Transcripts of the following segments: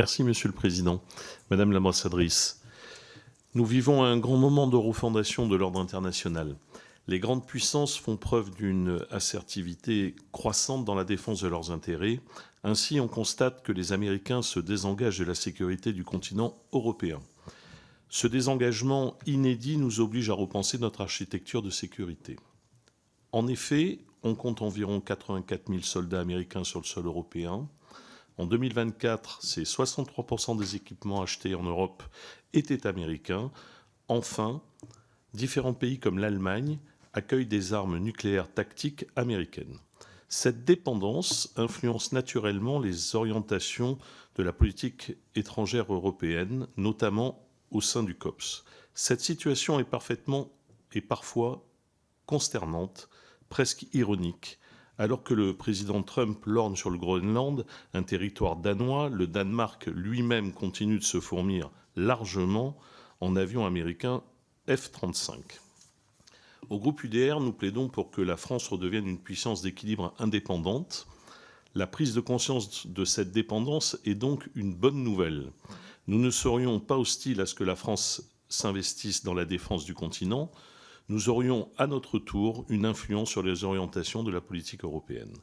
Merci, Monsieur le Président. Madame l'ambassadrice, nous vivons un grand moment de refondation de l'ordre international. Les grandes puissances font preuve d'une assertivité croissante dans la défense de leurs intérêts. Ainsi, on constate que les Américains se désengagent de la sécurité du continent européen. Ce désengagement inédit nous oblige à repenser notre architecture de sécurité. En effet, on compte environ 84 000 soldats américains sur le sol européen. En 2024, c'est 63% des équipements achetés en Europe étaient américains. Enfin, différents pays comme l'Allemagne accueillent des armes nucléaires tactiques américaines. Cette dépendance influence naturellement les orientations de la politique étrangère européenne, notamment au sein du COPS. Cette situation est parfois consternante, presque ironique. Alors que le président Trump lorgne sur le Groenland, un territoire danois, le Danemark lui-même continue de se fournir largement en avions américains F-35. Au groupe UDR, nous plaidons pour que la France redevienne une puissance d'équilibre indépendante. La prise de conscience de cette dépendance est donc une bonne nouvelle. Nous ne serions pas hostiles à ce que la France s'investisse dans la défense du continent. Nous aurions à notre tour une influence sur les orientations de la politique européenne.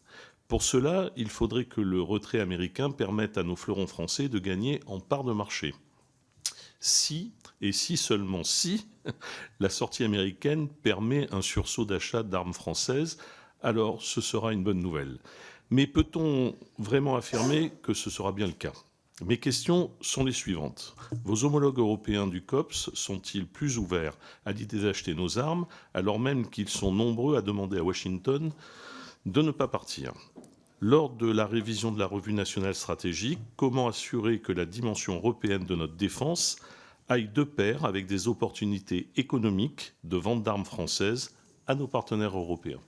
Pour cela, il faudrait que le retrait américain permette à nos fleurons français de gagner en part de marché. Si, et si seulement si, la sortie américaine permet un sursaut d'achat d'armes françaises, alors ce sera une bonne nouvelle. Mais peut-on vraiment affirmer que ce sera bien le cas ? Mes questions sont les suivantes. Vos homologues européens du COPS sont-ils plus ouverts à l'idée d'acheter nos armes, alors même qu'ils sont nombreux à demander à Washington de ne pas partir ? Lors de la révision de la revue nationale stratégique, comment assurer que la dimension européenne de notre défense aille de pair avec des opportunités économiques de vente d'armes françaises à nos partenaires européens ?